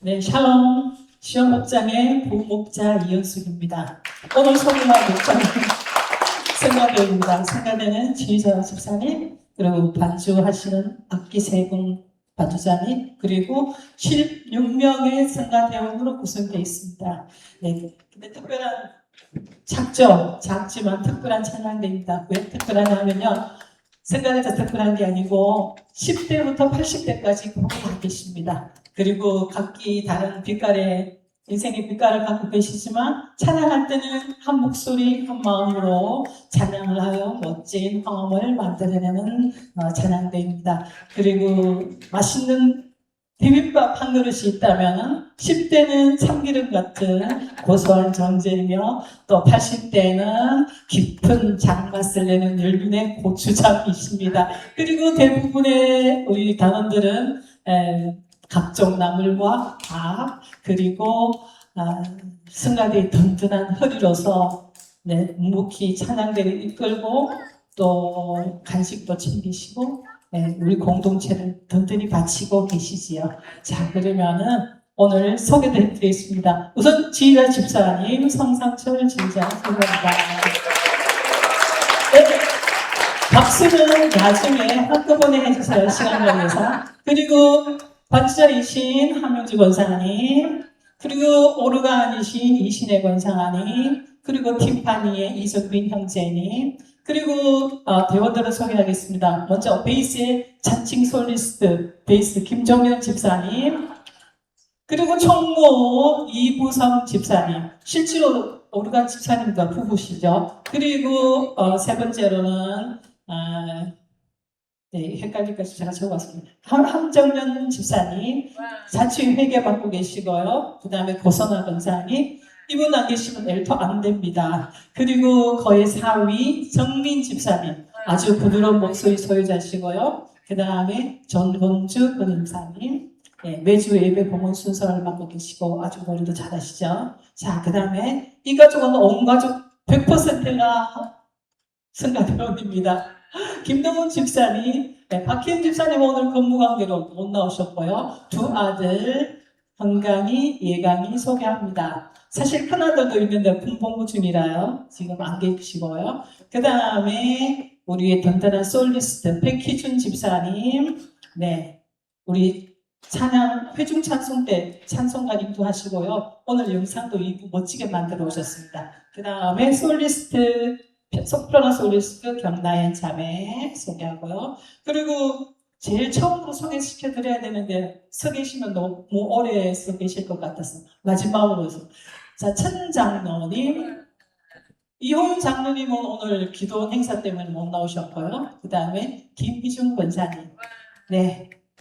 네, 샬롬 시험목장의 부목자 이현숙입니다. 오늘 소개할 목장은 성가대입니다. 성가대는 지휘자 집사님, 그리고 반주하시는 악기 세분 반주자님, 그리고 16명의 성가대원으로 구성되어 있습니다. 네, 근데 특별한 작지만 특별한 찬양대입니다. 왜 특별하냐 하면요, 성가대에서 특별한 게 아니고 10대부터 80대까지 거기 다 계십니다. 그리고 각기 다른 빛깔의 인생의 빛깔을 갖고 계시지만 찬양할 때는 한 목소리 한 마음으로 찬양을 하여 멋진 화음을 만들어내는 찬양대입니다. 그리고 맛있는 비빔밥 한 그릇이 있다면 10대는 참기름 같은 고소한 정제이며 또 80대는 깊은 장맛을 내는 열분의 고추장이십니다. 그리고 대부분의 우리 단원들은 각종 나물과 밥, 그리고 승가대의 든든한 허리로서 묵묵히 찬양대를 이끌고 또 간식도 챙기시고 우리 공동체를 든든히 바치고 계시지요. 자, 그러면은 오늘 소개드리겠습니다. 우선 지휘자 집사님 성상철 지휘자 소개합니다. 네, 박수는 나중에 한꺼번에 해주세요. 시간 관계에서. 그리고 반주자이신 한명주 권사님, 그리고 오르간이신 이신혜 권사님, 그리고 팀파니의 이석빈 형제님, 그리고 대원들을 소개하겠습니다. 먼저 베이스의 잔칭 솔리스트 베이스 김종현 집사님, 그리고 총무 이부성 집사님, 실제로 오르간 집사님과 부부시죠. 그리고 세 번째로는 헷갈릴까 제가 적어봤습니다. 함정면 집사님, 자취 회계 받고 계시고요. 그 다음에 고선화 권사님, 이분 안 계시면 엘터 안 됩니다. 그리고 거의 4위 정민 집사님, 아주 부드러운 목소리 소유자시고요. 그 다음에 전본주 권임사님, 매주 예배 봉헌 순서를 맡고 계시고 아주 머리도 잘하시죠. 자, 그 다음에 이 가족은 온 가족 100%가 성가대원입니다. 김동훈 집사님, 박희연 집사님 오늘 근무 관계로 못 나오셨고요. 두 아들 건강히 예강이 소개합니다. 사실 큰아들도 있는데 군복무 중이라요. 지금 안 계시고요. 그 다음에 우리의 든든한 솔리스트 백희준 집사님, 우리 찬양 회중 찬송 때 찬송가님도 하시고요. 오늘 영상도 멋지게 만들어 오셨습니다. 그 다음에 솔리스트 소프라노 솔리스트 경나연 자매 소개하고요. 그리고 제일 처음으로 소개시켜드려야 되는데 서 계시면 너무 오래 서 계실 것 같아서 마지막으로 자, 천 장로님, 이호윤 장로님은 오늘 기도 행사 때문에 못 나오셨고요. 그 다음에 김희중 권사님,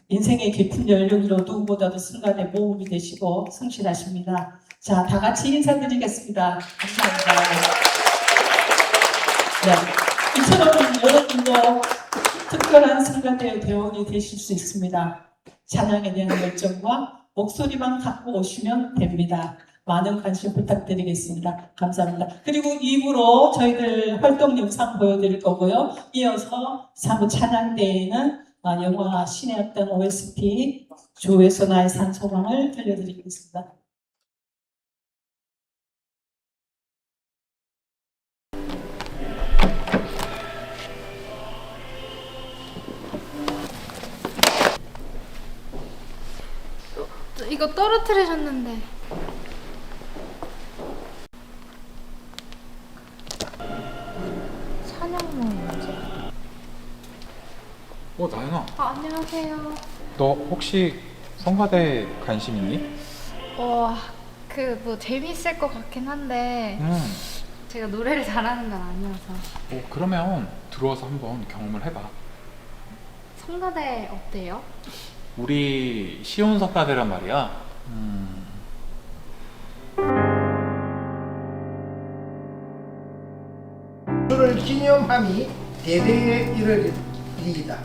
인생의 깊은 연륜으로 누구보다도 순간에 모험이 되시고 성실하십니다. 자, 다 같이 인사드리겠습니다. 감사합니다. 이처럼 여러분도 특별한 성가대의 대원이 되실 수 있습니다. 찬양에 대한 열정과 목소리만 갖고 오시면 됩니다. 많은 관심 부탁드리겠습니다. 감사합니다. 그리고 2부로 저희들 활동 영상 보여드릴 거고요. 이어서 3부 찬양대회는 영화 신의 악당 OST 주에서 나의 산 소망을 들려드리겠습니다. 이거 떨어뜨리셨는데. 찬양모 뭐지? 나연아. 안녕하세요. 너 혹시 성가대 관심 있니? 뭐 재밌을 것 같긴 한데 제가 노래를 잘하는 건 아니어서. 그러면 들어와서 한번 경험을 해봐. 성가대 어때요? 우리 시온 성가대란 말이야. 그를 기념함이 대대에 이를 일이다.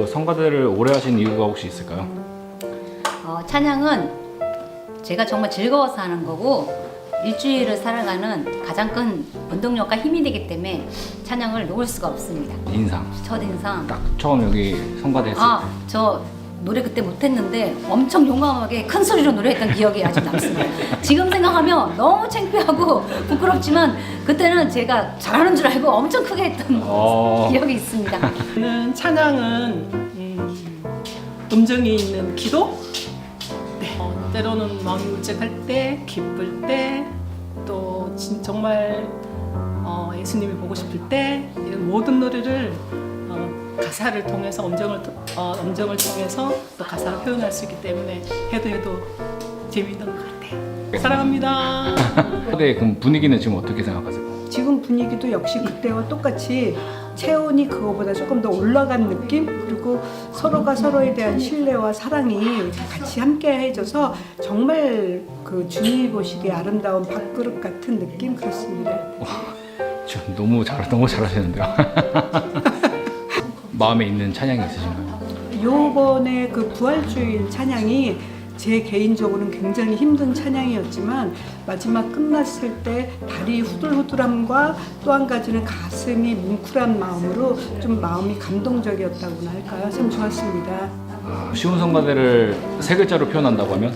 그 성가대를 오래 하신 이유가 혹시 있을까요? 찬양은 제가 정말 즐거워서 하는 거고 일주일을 살아가는 가장 큰 원동력과 힘이 되기 때문에 찬양을 놓을 수가 없습니다. 인상. 첫인상. 딱 처음 여기 성가대 했을 때. 저 노래 그때 못했는데 엄청 용감하게 큰 소리로 노래했던 기억이 아직 남습니다. 지금 생각하면 너무 창피하고 부끄럽지만 그때는 제가 잘하는 줄 알고 엄청 크게 했던 기억이 있습니다. 저는 찬양은 음정이 있는 기도, 네. 때로는 마음이 울적할 때, 기쁠 때, 또 정말 예수님이 보고 싶을 때 이런 모든 노래를 가사를 통해서 음정을 통해서 또 가사를 표현할 수 있기 때문에 해도 재미있는 것 같아요. 사랑합니다. 성가대 그럼 분위기는 지금 어떻게 생각하세요? 지금 분위기도 역시 그때와 똑같이 체온이 그거보다 조금 더 올라간 느낌? 그리고 서로가 서로에 대한 신뢰와 사랑이 같이 함께 해줘서 정말 그 주님이 보시기에 아름다운 밥그릇 같은 느낌 그렇습니다. 너무 잘하시는데요. 마음에 있는 찬양이 있으신가요? 요번에 그 부활주일 찬양이 제 개인적으로는 굉장히 힘든 찬양이었지만 마지막 끝났을 때 다리 후들후들함과 또 한 가지는 가슴이 뭉클한 마음으로 좀 마음이 감동적이었다고나 할까요? 참 좋았습니다. 쉬운 성가대를 세 글자로 표현한다고 하면?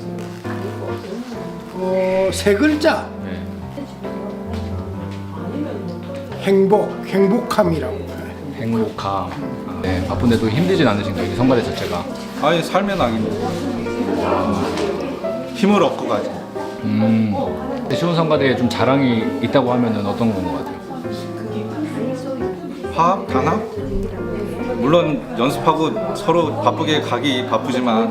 세 글자. 네. 행복함이라고. 행복함. 네, 바쁜데도 힘들진 않으신가요? 이 성가대 자체가? 아니 삶의 낙인 힘을 얻고 가지. 쉬운 성가대에 좀 자랑이 있다고 하면은 어떤 건 것 같아요? 화합, 단합. 물론 연습하고 서로 바쁘게 가기 바쁘지만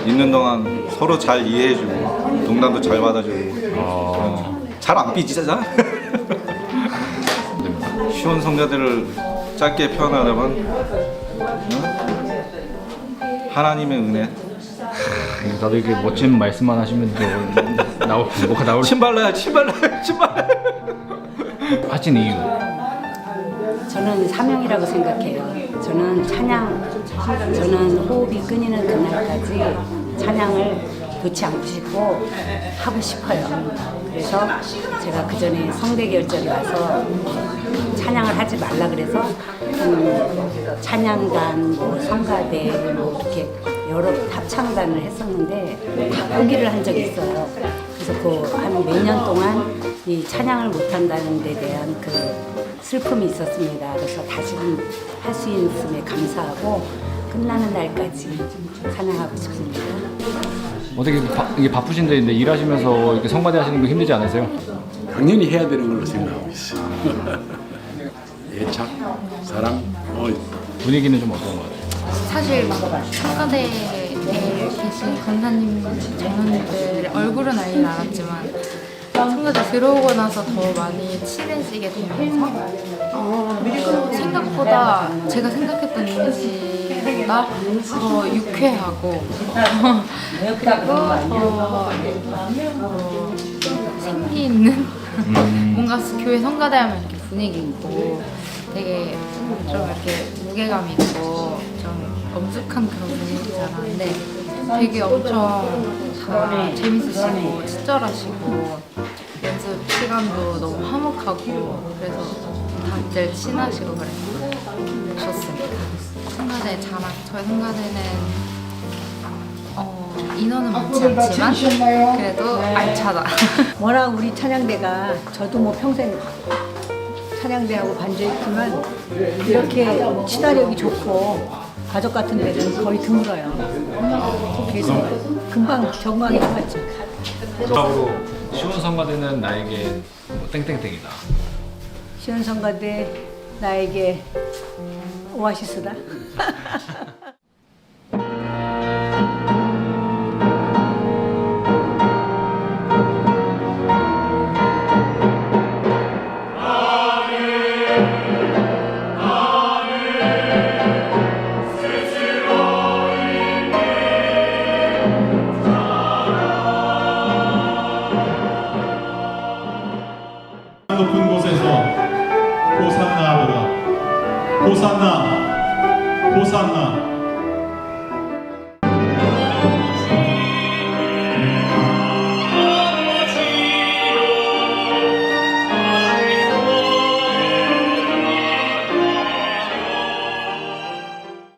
있는 동안 서로 잘 이해해주고 농담도 잘 받아주고 잘 안 삐지잖아. 쉬운 성가대를 짧게 표현하려면 하나님의 은혜. 나도 이렇게 멋진 말씀만 하시면 뭐가 나올 침발라야. 하신 이유. 저는 사명이라고 생각해요. 저는 저는 호흡이 끊이는 그날까지 찬양을 놓지 않고 싶고 하고 싶어요. 그래서 제가 그 전에 성대 결절이 와서 찬양을 하지 말라 그래서 찬양단, 성가대 이렇게 여러 합창단을 했었는데 다 포기를 한 적이 있어요. 그래서 그 한 몇 년 동안 이 찬양을 못한다는 데 대한 그 슬픔이 있었습니다. 그래서 다시금 할 수 있음에 감사하고 끝나는 날까지 찬양하고 싶습니다. 어떻게 이게 바쁘신데 일하시면서 이렇게 성가대 하시는 거 힘들지 않으세요? 당연히 해야 되는 걸로 생각하고 있어요. 애착, 사랑, 분위기는 좀 어떤 것 같아요? 사실 성가대에 계신 권사님, 장로님들 얼굴은 알긴 알았지만 성가대 들어오고 나서 더 많이 친해지게 되면서 생각보다 제가 생각했던 이미지보다 더 유쾌하고 그리고 더 생기 있는 뭔가 교회 성가대 하면 이렇게 분위기 있고 되게 좀 이렇게 무게감 있고 좀 엄숙한 그런 분위기잖아. 근데 되게 엄청 다 재밌으시고 친절하시고 연습 시간도 너무 화목하고 그래서 다들 친하시고 그래서 좋습니다. 성가대 자랑. 저희 성가대는 인원은 많지 않지만 그래도 알차다. 워낙 우리 찬양대가 저도 뭐 평생 찬양대하고 반주했지만 이렇게 친화력이 좋고 가족 같은 데는 거의 드물어요. 그래서 금방 적응하기 좋았죠. 마지막으로 쉬운 성가대는 나에게 뭐 땡땡땡이다. 시원 성가대 나에게 오아시스다. 높은 곳에서 호산나 하더라. 호산나 호산나.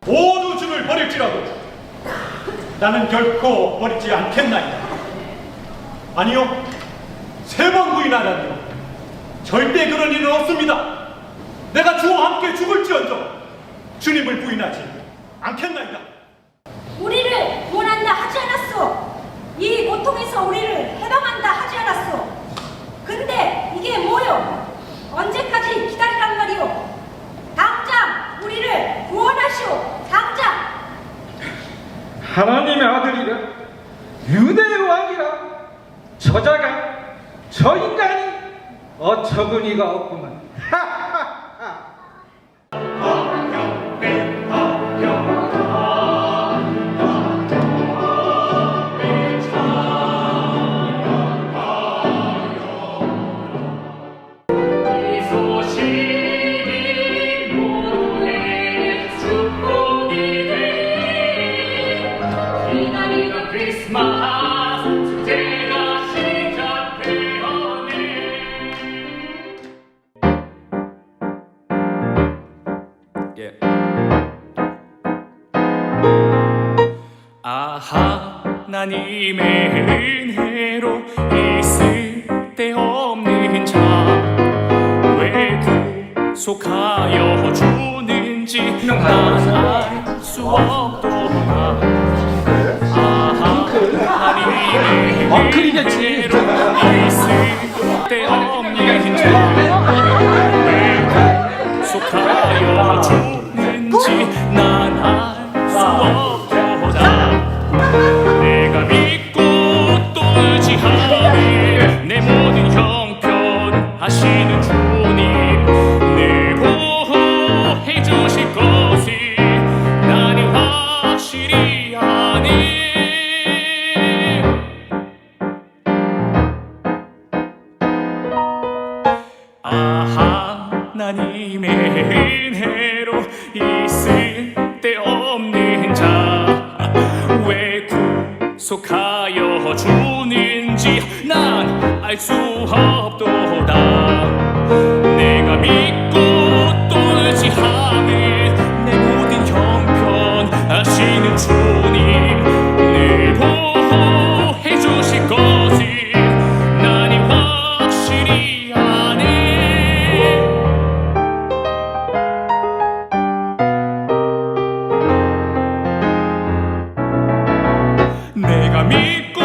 모두 주를 버릴지라도 나는 결코 버리지 않겠나이다. 아니요, 3번 부인하다니요. 절대 그런 일은 없습니다. 내가 주와 함께 죽을지언정 주님을 부인하지 않겠나이다. 우리를 구원한다 하지 않았소. 이 고통에서 우리를 해방한다 하지 않았소. 근데 이게 뭐요? 언제까지 기다리란 말이오? 당장 우리를 구원하시오. 당장. 하나님의 아들이라 유대의 왕이라 저자가 저 인간이 어처구니가 없구만. 하나님의 은혜로 있을 데 없는 자 왜 구속하여 주는지 난 알 수 없도다. 하나님의 은혜로 있을 데 없는 자 왜 구속하여 주는지 난 알 수 없도다. 내가 믿고 또 의지하네 내 모든 형편 하시는 주님 늘 보호해 주실 것을 나는 확실히 아네. 하나님의 은혜로 있을 데 없는 자 왜 구속하여 주는지 난 알 수 없도다. 내가 믿고 또 의지하네 내 모든 형편 하시는 주님 늘 보호해 주실 것을 나는 확실히 아네. 내가 믿고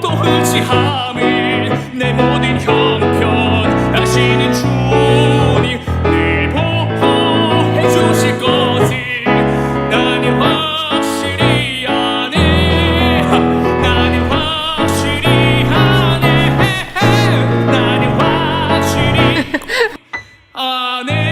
또 의지함을 내 모든 형편 하시는 주님 늘 보호해 주실 것을 나는 확실히 아네. 나는 확실히 아네. 나는 확실히 아네.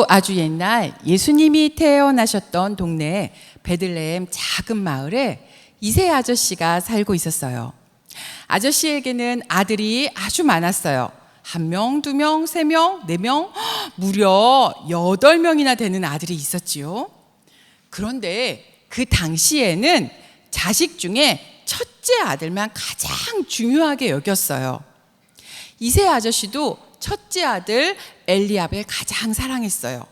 아주 옛날 예수님이 태어나셨던 동네 베들레헴 작은 마을에 이세 아저씨가 살고 있었어요. 아저씨에게는 아들이 아주 많았어요. 1명, 2명, 3명, 4명, 무려 8명이나 되는 아들이 있었지요. 그런데 그 당시에는 자식 중에 첫째 아들만 가장 중요하게 여겼어요. 이세 아저씨도 첫째 아들 엘리압을 가장 사랑했어요.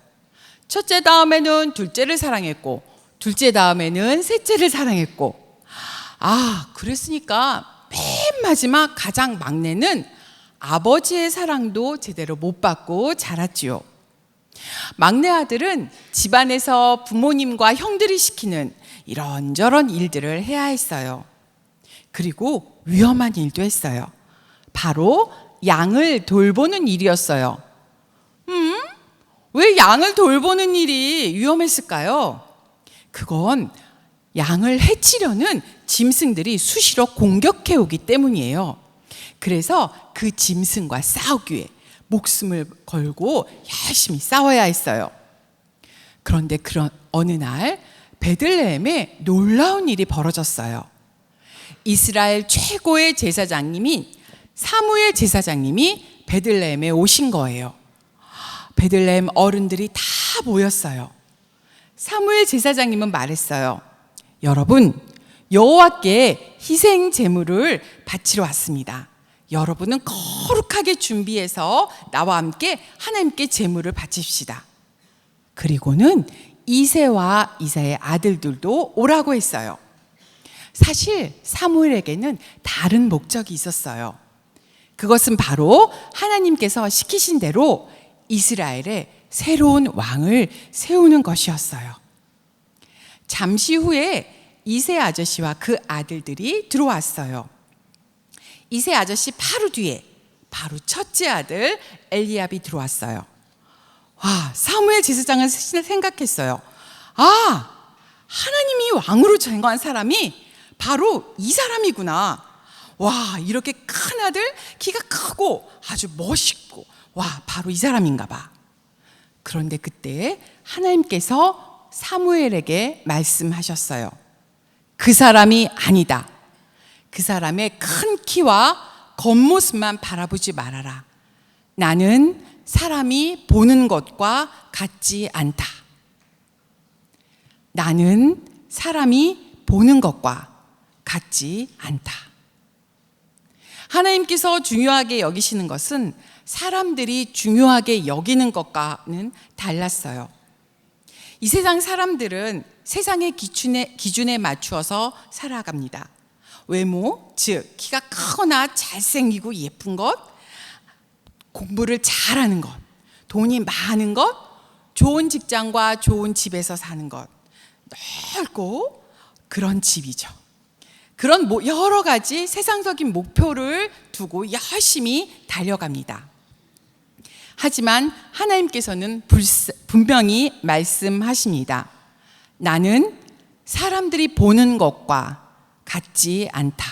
첫째 다음에는 둘째를 사랑했고, 둘째 다음에는 셋째를 사랑했고, 그랬으니까 맨 마지막 가장 막내는 아버지의 사랑도 제대로 못 받고 자랐지요. 막내 아들은 집안에서 부모님과 형들이 시키는 이런저런 일들을 해야 했어요. 그리고 위험한 일도 했어요. 바로 양을 돌보는 일이었어요. 왜 양을 돌보는 일이 위험했을까요? 그건 양을 해치려는 짐승들이 수시로 공격해 오기 때문이에요. 그래서 그 짐승과 싸우기 위해 목숨을 걸고 열심히 싸워야 했어요. 그런데 어느 날 베들레헴에 놀라운 일이 벌어졌어요. 이스라엘 최고의 제사장님인 사무엘 제사장님이 베들레헴에 오신 거예요. 베들레헴 어른들이 다 모였어요. 사무엘 제사장님은 말했어요. 여러분, 여호와께 희생 제물을 바치러 왔습니다. 여러분은 거룩하게 준비해서 나와 함께 하나님께 제물을 바칩시다. 그리고는 이새와 이새의 아들들도 오라고 했어요. 사실 사무엘에게는 다른 목적이 있었어요. 그것은 바로 하나님께서 시키신 대로 이스라엘에 새로운 왕을 세우는 것이었어요. 잠시 후에 이새 아저씨와 그 아들들이 들어왔어요. 이새 아저씨 바로 뒤에 바로 첫째 아들 엘리압이 들어왔어요. 사무엘 제사장은 생각했어요. 하나님이 왕으로 전거한 사람이 바로 이 사람이구나. 이렇게 큰 아들, 키가 크고 아주 멋있고, 바로 이 사람인가 봐. 그런데 그때 하나님께서 사무엘에게 말씀하셨어요. 그 사람이 아니다. 그 사람의 큰 키와 겉모습만 바라보지 말아라. 나는 사람이 보는 것과 같지 않다. 나는 사람이 보는 것과 같지 않다. 하나님께서 중요하게 여기시는 것은 사람들이 중요하게 여기는 것과는 달랐어요. 이 세상 사람들은 세상의 기준에 맞추어서 살아갑니다. 외모, 즉 키가 크거나 잘생기고 예쁜 것, 공부를 잘하는 것, 돈이 많은 것, 좋은 직장과 좋은 집에서 사는 것, 넓고 그런 집이죠. 그런 여러 가지 세상적인 목표를 두고 열심히 달려갑니다. 하지만 하나님께서는 분명히 말씀하십니다. 나는 사람들이 보는 것과 같지 않다.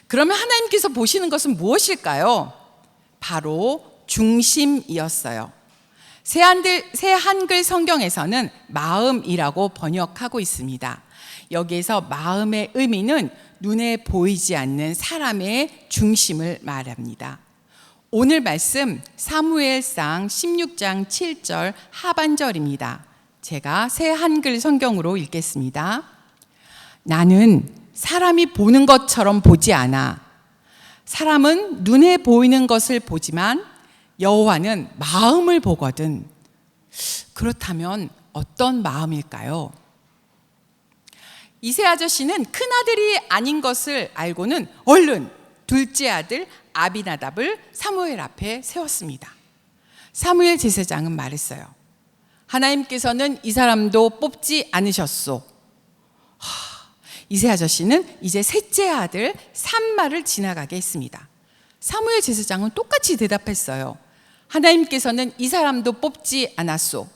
그러면 하나님께서 보시는 것은 무엇일까요? 바로 중심이었어요. 새 한글 성경에서는 마음이라고 번역하고 있습니다. 여기에서 마음의 의미는 눈에 보이지 않는 사람의 중심을 말합니다. 오늘 말씀 사무엘상 16장 7절 하반절입니다. 제가 새 한글 성경으로 읽겠습니다. 나는 사람이 보는 것처럼 보지 않아. 사람은 눈에 보이는 것을 보지만 여호와는 마음을 보거든. 그렇다면 어떤 마음일까요? 이새 아저씨는 큰아들이 아닌 것을 알고는 얼른 둘째 아들 아비나답을 사무엘 앞에 세웠습니다. 사무엘 제사장은 말했어요. 하나님께서는 이 사람도 뽑지 않으셨소. 이새 아저씨는 이제 셋째 아들 삼마를 지나가게 했습니다. 사무엘 제사장은 똑같이 대답했어요. 하나님께서는 이 사람도 뽑지 않았소.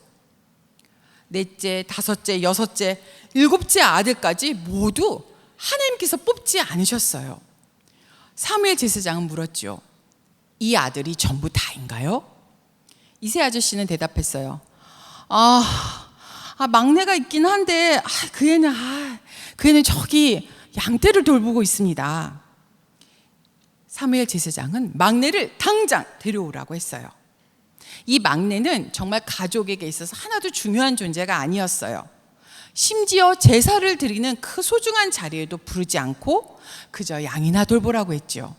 넷째, 다섯째, 여섯째, 일곱째 아들까지 모두 하나님께서 뽑지 않으셨어요. 사무엘 제사장은 물었죠. 이 아들이 전부 다인가요? 이세 아저씨는 대답했어요. 막내가 있긴 한데 그 애는 저기 양떼를 돌보고 있습니다. 사무엘 제사장은 막내를 당장 데려오라고 했어요. 이 막내는 정말 가족에게 있어서 하나도 중요한 존재가 아니었어요. 심지어 제사를 드리는 그 소중한 자리에도 부르지 않고 그저 양이나 돌보라고 했죠.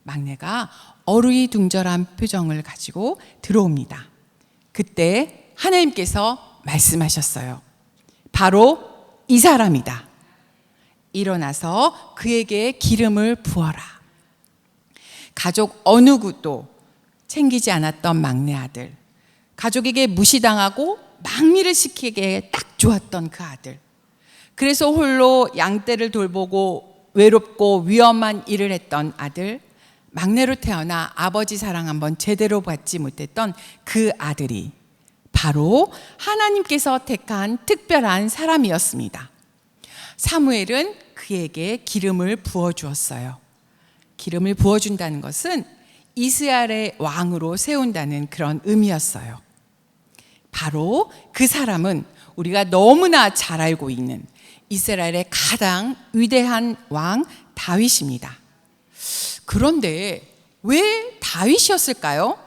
막내가 어리둥절한 표정을 가지고 들어옵니다. 그때 하나님께서 말씀하셨어요. 바로 이 사람이다. 일어나서 그에게 기름을 부어라. 가족 어느 누구도 챙기지 않았던 막내 아들, 가족에게 무시당하고 막미를 시키기에 딱 좋았던 그 아들, 그래서 홀로 양떼를 돌보고 외롭고 위험한 일을 했던 아들, 막내로 태어나 아버지 사랑 한번 제대로 받지 못했던 그 아들이 바로 하나님께서 택한 특별한 사람이었습니다. 사무엘은 그에게 기름을 부어주었어요. 기름을 부어준다는 것은 이스라엘의 왕으로 세운다는 그런 의미였어요. 바로 그 사람은 우리가 너무나 잘 알고 있는 이스라엘의 가장 위대한 왕 다윗입니다. 그런데 왜 다윗이었을까요?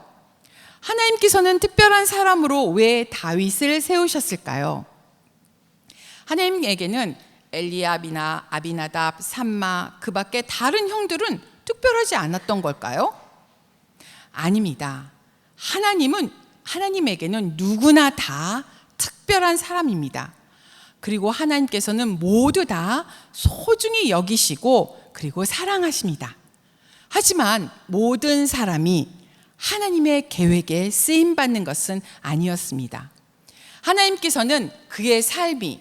하나님께서는 특별한 사람으로 왜 다윗을 세우셨을까요? 하나님에게는 엘리압이나 아비나답, 삼마, 그 밖에 다른 형들은 특별하지 않았던 걸까요? 아닙니다. 하나님에게는 누구나 다 특별한 사람입니다. 그리고 하나님께서는 모두 다 소중히 여기시고 그리고 사랑하십니다. 하지만 모든 사람이 하나님의 계획에 쓰임받는 것은 아니었습니다. 하나님께서는 그의 삶이,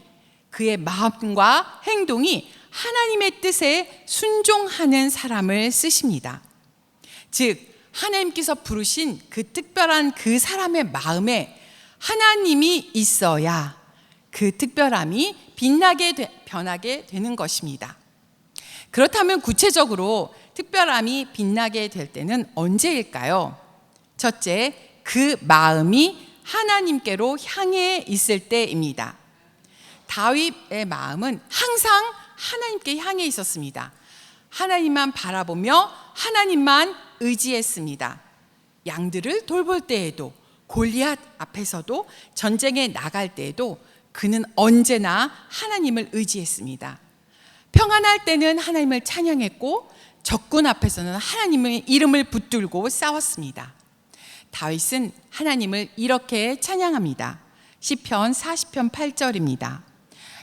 그의 마음과 행동이 하나님의 뜻에 순종하는 사람을 쓰십니다. 즉 하나님께서 부르신 그 특별한 그 사람의 마음에 하나님이 있어야 그 특별함이 변하게 되는 것입니다. 그렇다면 구체적으로 특별함이 빛나게 될 때는 언제일까요? 첫째, 그 마음이 하나님께로 향해 있을 때입니다. 다윗의 마음은 항상 하나님께 향해 있었습니다. 하나님만 바라보며 하나님만 의지했습니다. 양들을 돌볼 때에도, 골리앗 앞에서도, 전쟁에 나갈 때에도 그는 언제나 하나님을 의지했습니다. 평안할 때는 하나님을 찬양했고 적군 앞에서는 하나님의 이름을 붙들고 싸웠습니다. 다윗은 하나님을 이렇게 찬양합니다. 시편 40편 8절입니다.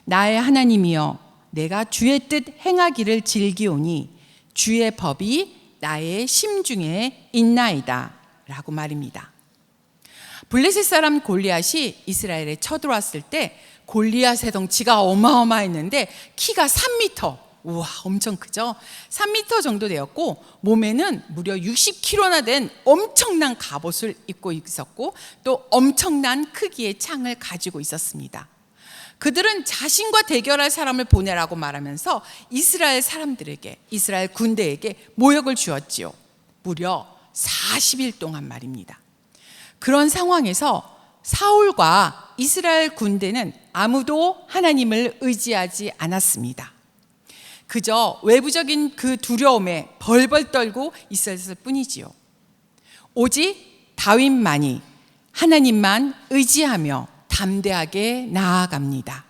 나의 하나님이여, 내가 주의 뜻 행하기를 즐기오니 주의 법이 나의 심중에 있나이다 라고 말입니다. 블레셋 사람 골리앗이 이스라엘에 쳐들어왔을 때 골리앗의 덩치가 어마어마했는데 키가 3m, 우와 엄청 크죠? 3m 정도 되었고 몸에는 무려 60kg나 된 엄청난 갑옷을 입고 있었고 또 엄청난 크기의 창을 가지고 있었습니다. 그들은 자신과 대결할 사람을 보내라고 말하면서 이스라엘 사람들에게, 이스라엘 군대에게 모욕을 주었지요. 무려 40일 동안 말입니다. 그런 상황에서 사울과 이스라엘 군대는 아무도 하나님을 의지하지 않았습니다. 그저 외부적인 그 두려움에 벌벌 떨고 있었을 뿐이지요. 오직 다윗만이 하나님만 의지하며 담대하게 나아갑니다.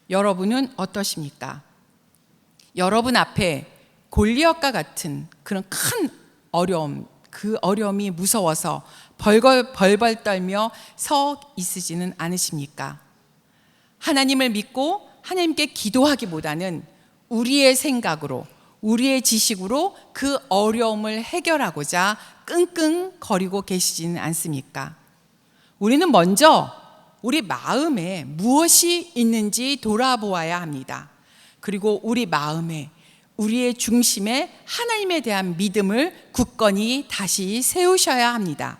여러분은 어떠십니까? 여러분 앞에 골리앗과 같은 그런 큰 어려움, 그 어려움이 무서워서 벌벌 떨며 서 있으지는 않으십니까? 하나님을 믿고 하나님께 기도하기보다는 우리의 생각으로, 우리의 지식으로 그 어려움을 해결하고자 끙끙거리고 계시지는 않습니까? 우리는 먼저 우리 마음에 무엇이 있는지 돌아보아야 합니다. 그리고 우리 마음에, 우리의 중심에 하나님에 대한 믿음을 굳건히 다시 세우셔야 합니다.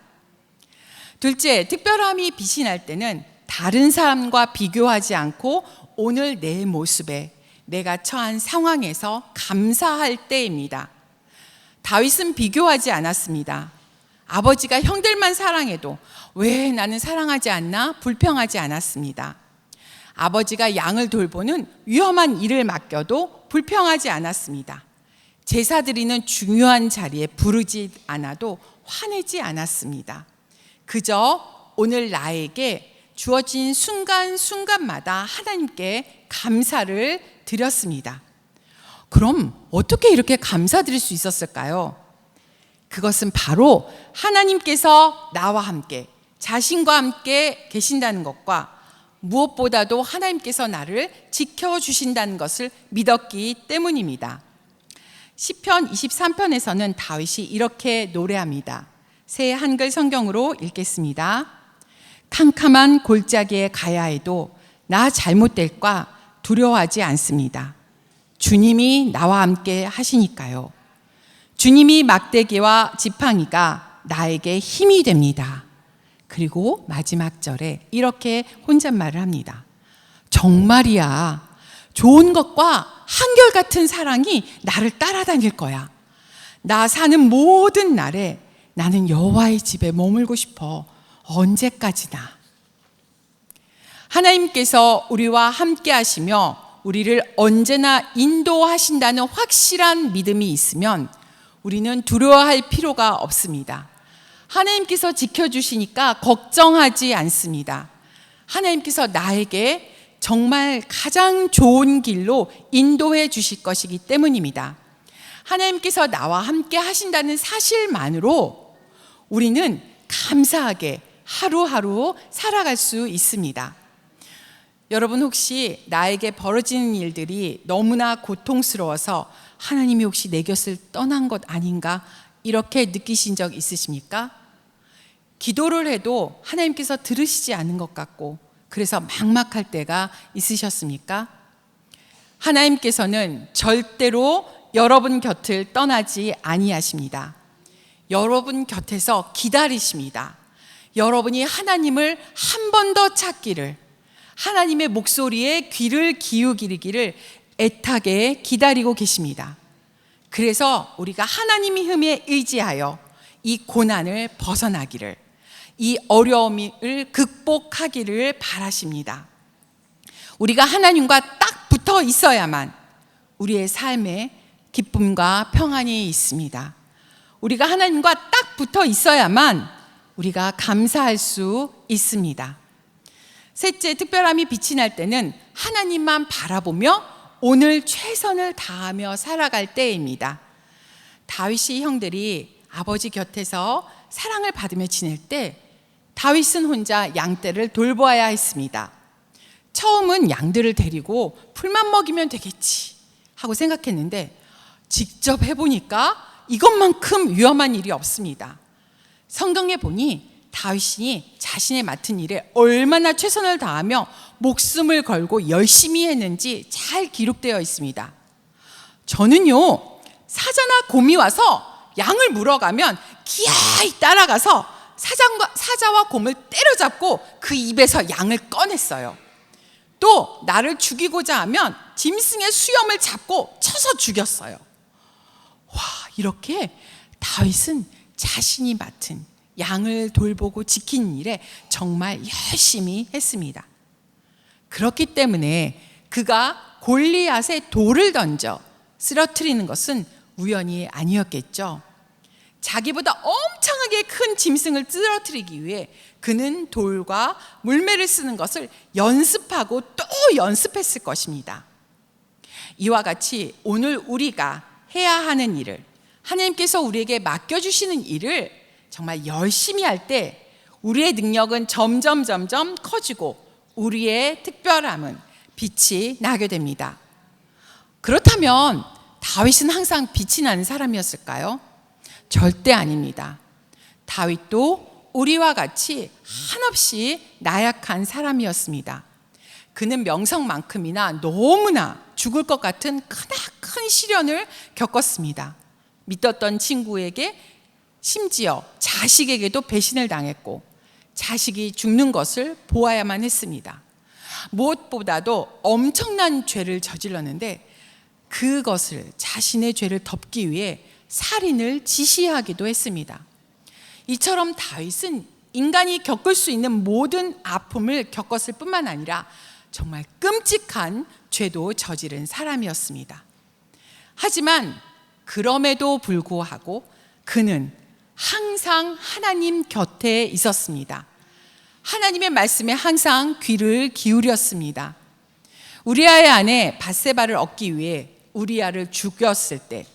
둘째, 특별함이 빛이 날 때는 다른 사람과 비교하지 않고 오늘 내 모습에, 내가 처한 상황에서 감사할 때입니다. 다윗은 비교하지 않았습니다. 아버지가 형들만 사랑해도 왜 나는 사랑하지 않나 불평하지 않았습니다. 아버지가 양을 돌보는 위험한 일을 맡겨도 불평하지 않았습니다. 제사 드리는 중요한 자리에 부르지 않아도 화내지 않았습니다. 그저 오늘 나에게 주어진 순간순간마다 하나님께 감사를 드렸습니다. 그럼 어떻게 이렇게 감사드릴 수 있었을까요? 그것은 바로 하나님께서 나와 함께, 자신과 함께 계신다는 것과 무엇보다도 하나님께서 나를 지켜주신다는 것을 믿었기 때문입니다. 시편 23편에서는 다윗이 이렇게 노래합니다. 새 한글 성경으로 읽겠습니다. 캄캄한 골짜기에 가야 해도 나 잘못될까 두려워하지 않습니다. 주님이 나와 함께 하시니까요. 주님이 막대기와 지팡이가 나에게 힘이 됩니다. 그리고 마지막 절에 이렇게 혼잣말을 합니다. 정말이야. 좋은 것과 한결같은 사랑이 나를 따라다닐 거야. 나 사는 모든 날에 나는 여호와의 집에 머물고 싶어. 언제까지나. 하나님께서 우리와 함께 하시며 우리를 언제나 인도하신다는 확실한 믿음이 있으면 우리는 두려워할 필요가 없습니다. 하나님께서 지켜주시니까 걱정하지 않습니다. 하나님께서 나에게 정말 가장 좋은 길로 인도해 주실 것이기 때문입니다. 하나님께서 나와 함께 하신다는 사실만으로 우리는 감사하게 하루하루 살아갈 수 있습니다. 여러분 혹시 나에게 벌어지는 일들이 너무나 고통스러워서 하나님이 혹시 내 곁을 떠난 것 아닌가 이렇게 느끼신 적 있으십니까? 기도를 해도 하나님께서 들으시지 않는 것 같고 그래서 막막할 때가 있으셨습니까? 하나님께서는 절대로 여러분 곁을 떠나지 아니하십니다. 여러분 곁에서 기다리십니다. 여러분이 하나님을 한 번 더 찾기를, 하나님의 목소리에 귀를 기울이기를 애타게 기다리고 계십니다. 그래서 우리가 하나님의 힘에 의지하여 이 고난을 벗어나기를, 이 어려움을 극복하기를 바라십니다. 우리가 하나님과 딱 붙어 있어야만 우리의 삶에 기쁨과 평안이 있습니다. 우리가 하나님과 딱 붙어 있어야만 우리가 감사할 수 있습니다. 셋째, 특별함이 빛이 날 때는 하나님만 바라보며 오늘 최선을 다하며 살아갈 때입니다. 다윗의 형들이 아버지 곁에서 사랑을 받으며 지낼 때 다윗은 혼자 양떼를 돌보아야 했습니다. 처음은 양들을 데리고 풀만 먹이면 되겠지 하고 생각했는데 직접 해보니까 이것만큼 위험한 일이 없습니다. 성경에 보니 다윗이 자신의 맡은 일에 얼마나 최선을 다하며 목숨을 걸고 열심히 했는지 잘 기록되어 있습니다. 저는요, 사자나 곰이 와서 양을 물어가면 기어이 따라가서 사자와 곰을 때려잡고 그 입에서 양을 꺼냈어요. 또 나를 죽이고자 하면 짐승의 수염을 잡고 쳐서 죽였어요. 와, 이렇게 다윗은 자신이 맡은 양을 돌보고 지키는 일에 정말 열심히 했습니다. 그렇기 때문에 그가 골리앗에 돌을 던져 쓰러뜨리는 것은 우연이 아니었겠죠. 자기보다 엄청나게 큰 짐승을 쓰러뜨리기 위해 그는 돌과 물매를 쓰는 것을 연습하고 또 연습했을 것입니다. 이와 같이 오늘 우리가 해야 하는 일을, 하나님께서 우리에게 맡겨주시는 일을 정말 열심히 할 때 우리의 능력은 점점 커지고 우리의 특별함은 빛이 나게 됩니다. 그렇다면 다윗은 항상 빛이 나는 사람이었을까요? 절대 아닙니다. 다윗도 우리와 같이 한없이 나약한 사람이었습니다. 그는 명성만큼이나 너무나 죽을 것 같은 크나큰 시련을 겪었습니다. 믿었던 친구에게, 심지어 자식에게도 배신을 당했고 자식이 죽는 것을 보아야만 했습니다. 무엇보다도 엄청난 죄를 저질렀는데 그것을, 자신의 죄를 덮기 위해 살인을 지시하기도 했습니다. 이처럼 다윗은 인간이 겪을 수 있는 모든 아픔을 겪었을 뿐만 아니라 정말 끔찍한 죄도 저지른 사람이었습니다. 하지만 그럼에도 불구하고 그는 항상 하나님 곁에 있었습니다. 하나님의 말씀에 항상 귀를 기울였습니다. 우리아의 아내 밧세바를 얻기 위해 우리아를 죽였을 때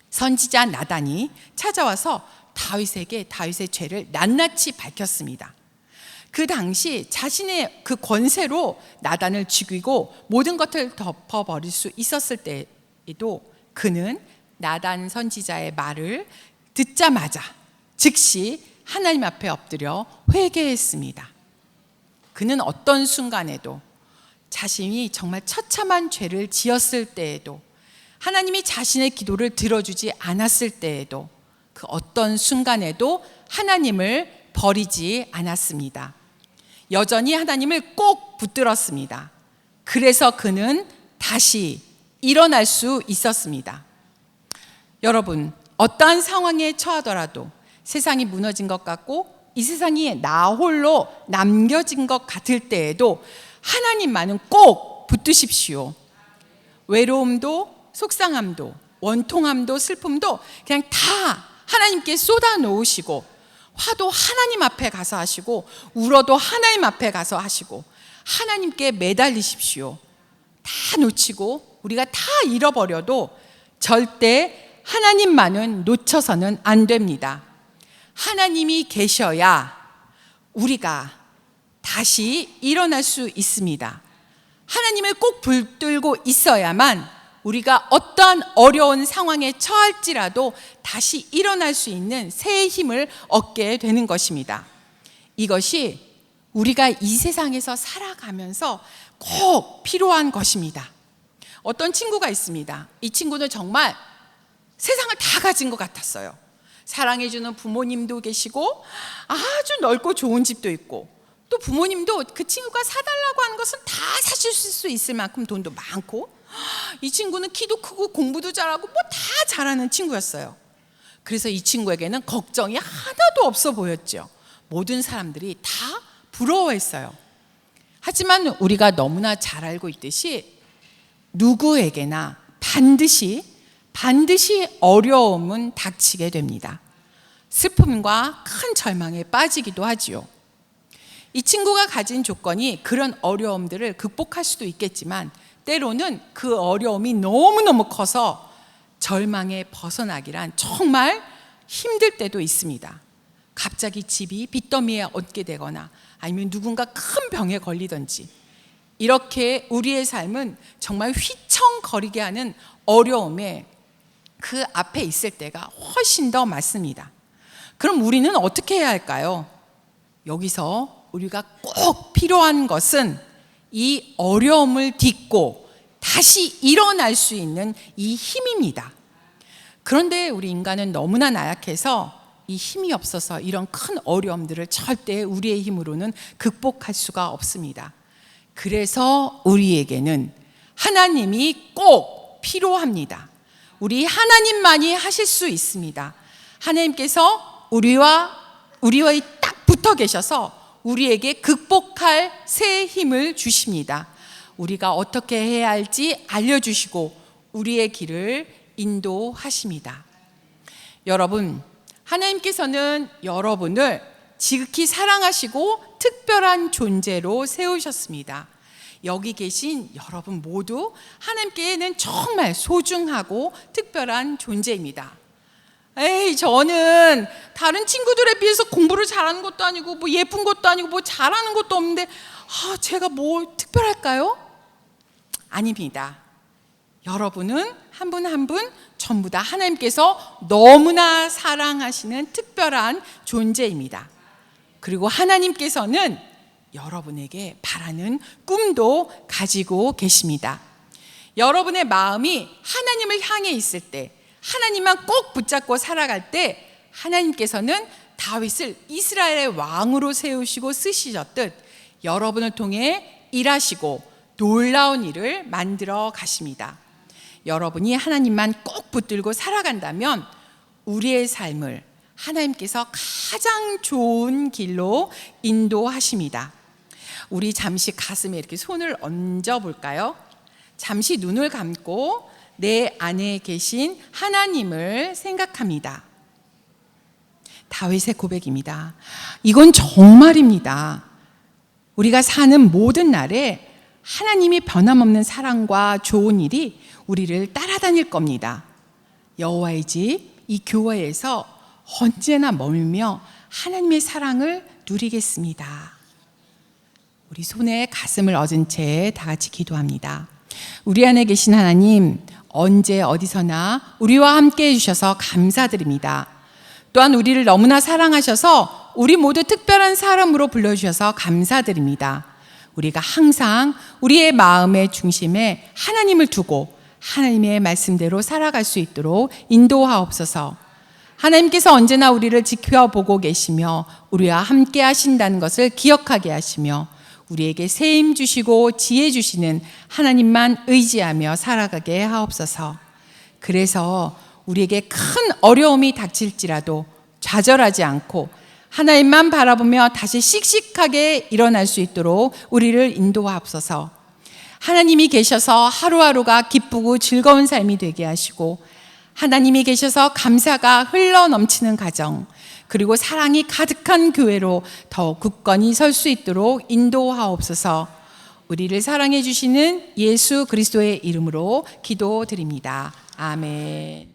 선지자 나단이 찾아와서 다윗에게 다윗의 죄를 낱낱이 밝혔습니다. 그 당시 자신의 그 권세로 나단을 죽이고 모든 것을 덮어버릴 수 있었을 때에도 그는 나단 선지자의 말을 듣자마자 즉시 하나님 앞에 엎드려 회개했습니다. 그는 어떤 순간에도 자신이 정말 처참한 죄를 지었을 때에도 하나님이 자신의 기도를 들어주지 않았을 때에도 그 어떤 순간에도 하나님을 버리지 않았습니다. 여전히 하나님을 꼭 붙들었습니다. 그래서 그는 다시 일어날 수 있었습니다. 여러분, 어떠한 상황에 처하더라도 세상이 무너진 것 같고 이 세상이 나 홀로 남겨진 것 같을 때에도 하나님만은 꼭 붙드십시오. 외로움도 속상함도 원통함도 슬픔도 그냥 다 하나님께 쏟아 놓으시고 화도 하나님 앞에 가서 하시고 울어도 하나님 앞에 가서 하시고 하나님께 매달리십시오. 다 놓치고 우리가 다 잃어버려도 절대 하나님만은 놓쳐서는 안 됩니다. 하나님이 계셔야 우리가 다시 일어날 수 있습니다. 하나님을 꼭 붙들고 있어야만 우리가 어떠한 어려운 상황에 처할지라도 다시 일어날 수 있는 새 힘을 얻게 되는 것입니다. 이것이 우리가 이 세상에서 살아가면서 꼭 필요한 것입니다. 어떤 친구가 있습니다. 이 친구는 정말 세상을 다 가진 것 같았어요. 사랑해주는 부모님도 계시고 아주 넓고 좋은 집도 있고 또 부모님도 그 친구가 사달라고 하는 것은 다 사실 수 있을 만큼 돈도 많고 이 친구는 키도 크고 공부도 잘하고 뭐 다 잘하는 친구였어요. 그래서 이 친구에게는 걱정이 하나도 없어 보였죠. 모든 사람들이 다 부러워했어요. 하지만 우리가 너무나 잘 알고 있듯이 누구에게나 반드시 어려움은 닥치게 됩니다. 슬픔과 큰 절망에 빠지기도 하지요. 이 친구가 가진 조건이 그런 어려움들을 극복할 수도 있겠지만 때로는 그 어려움이 너무너무 커서 절망에 벗어나기란 정말 힘들 때도 있습니다. 갑자기 집이 빚더미에 얹게 되거나 아니면 누군가 큰 병에 걸리든지 이렇게 우리의 삶은 정말 휘청거리게 하는 어려움에 그 앞에 있을 때가 훨씬 더 많습니다. 그럼 우리는 어떻게 해야 할까요? 여기서 우리가 꼭 필요한 것은 이 어려움을 딛고 다시 일어날 수 있는 이 힘입니다. 그런데 우리 인간은 너무나 나약해서 이 힘이 없어서 이런 큰 어려움들을 절대 우리의 힘으로는 극복할 수가 없습니다. 그래서 우리에게는 하나님이 꼭 필요합니다. 우리 하나님만이 하실 수 있습니다. 하나님께서 우리와 딱 붙어 계셔서 우리에게 극복할 새 힘을 주십니다. 우리가 어떻게 해야 할지 알려주시고 우리의 길을 인도하십니다. 여러분, 하나님께서는 여러분을 지극히 사랑하시고 특별한 존재로 세우셨습니다. 여기 계신 여러분 모두 하나님께는 정말 소중하고 특별한 존재입니다. 에이, 저는 다른 친구들에 비해서 공부를 잘하는 것도 아니고 뭐 예쁜 것도 아니고 뭐 잘하는 것도 없는데 제가 뭐 특별할까요? 아닙니다. 여러분은 한 분 한 분 전부 다 하나님께서 너무나 사랑하시는 특별한 존재입니다. 그리고 하나님께서는 여러분에게 바라는 꿈도 가지고 계십니다. 여러분의 마음이 하나님을 향해 있을 때, 하나님만 꼭 붙잡고 살아갈 때 하나님께서는 다윗을 이스라엘의 왕으로 세우시고 쓰시셨듯 여러분을 통해 일하시고 놀라운 일을 만들어 가십니다. 여러분이 하나님만 꼭 붙들고 살아간다면 우리의 삶을 하나님께서 가장 좋은 길로 인도하십니다. 우리 잠시 가슴에 이렇게 손을 얹어 볼까요? 잠시 눈을 감고 내 안에 계신 하나님을 생각합니다. 다윗의 고백입니다. 이건 정말입니다. 우리가 사는 모든 날에 하나님이 변함없는 사랑과 좋은 일이 우리를 따라다닐 겁니다. 여호와의 집, 이 교회에서 언제나 머물며 하나님의 사랑을 누리겠습니다. 우리 손에 가슴을 얹은 채 다 같이 기도합니다. 우리 안에 계신 하나님, 언제 어디서나 우리와 함께 해주셔서 감사드립니다. 또한 우리를 너무나 사랑하셔서 우리 모두 특별한 사람으로 불러주셔서 감사드립니다. 우리가 항상 우리의 마음의 중심에 하나님을 두고 하나님의 말씀대로 살아갈 수 있도록 인도하옵소서. 하나님께서 언제나 우리를 지켜보고 계시며 우리와 함께 하신다는 것을 기억하게 하시며 우리에게 세임 주시고 지혜 주시는 하나님만 의지하며 살아가게 하옵소서. 그래서 우리에게 큰 어려움이 닥칠지라도 좌절하지 않고 하나님만 바라보며 다시 씩씩하게 일어날 수 있도록 우리를 인도하옵소서. 하나님이 계셔서 하루하루가 기쁘고 즐거운 삶이 되게 하시고 하나님이 계셔서 감사가 흘러 넘치는 가정 그리고 사랑이 가득한 교회로 더욱 굳건히 설 수 있도록 인도하옵소서. 우리를 사랑해 주시는 예수 그리스도의 이름으로 기도드립니다. 아멘.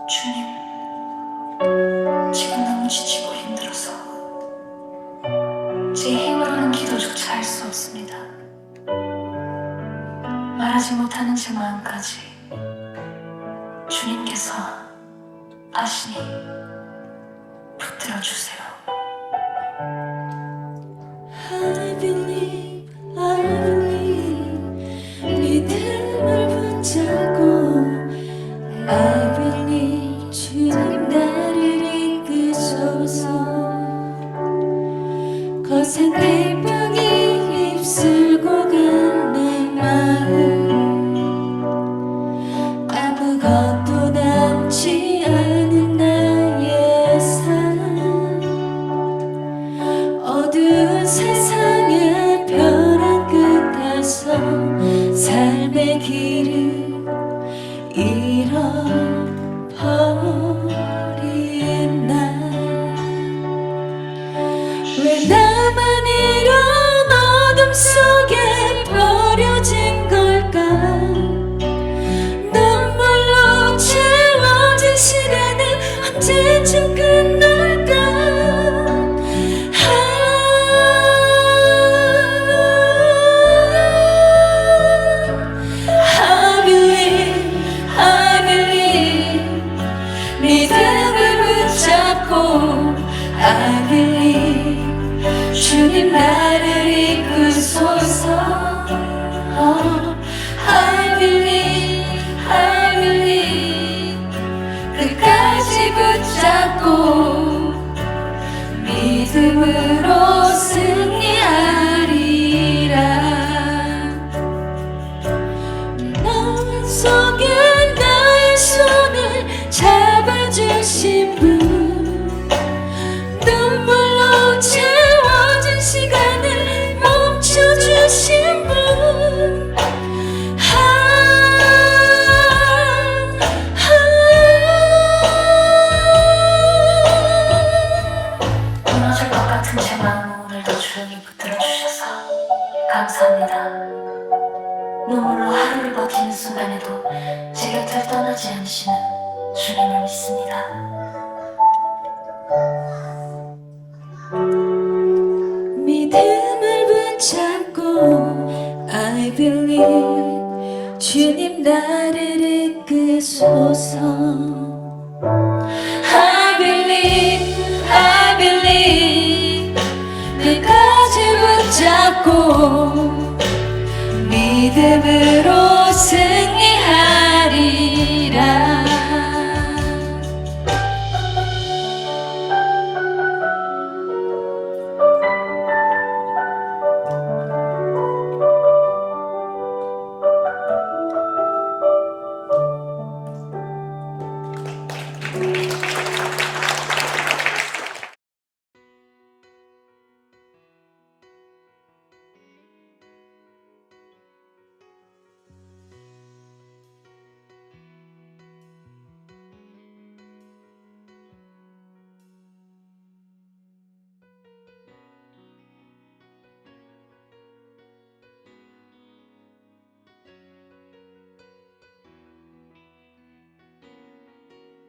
주님, 지금 너무 지치고 힘들어서 제 힘으로 하는 기도조차 할 수 없습니다. 말하지 못하는 제 마음까지 주님께서 아시니 붙들어 주세요. I believe, 믿음을 붙잡고 I believe 주님 나를 이끄소서. 거센 태풍이 휩쓸고 간 내 마음 아무것도 남지 않은 나의 삶 어두운 세상의 벼랑 끝에서 삶의 길을 잃어버린 날 왜 나만 이런 어둠 속에 버려진 걸까 눈물로 채워진 시간은 언제쯤 끝날까 I believe 믿음을 붙잡고 I believe 주님 나를 이끄소서. I believe 끝까지 붙잡고 믿음으로 승리하리라. 나 속에 나의 손을 잡아주신 분 눈물로 채워진 시간을 멈춰주신 분 무너질 것 같은 제 마음을 오늘도 조용히 붙들어주셔서 감사합니다. 눈물로 하루를 버티는 순간에도 제 곁을 떠나지 않으시는 주님을 믿습니다. 믿음을 붙잡고 I believe 주님 나를 이끄소서. I believe 끝까지 붙잡고 믿음으로 승리하리라. 주님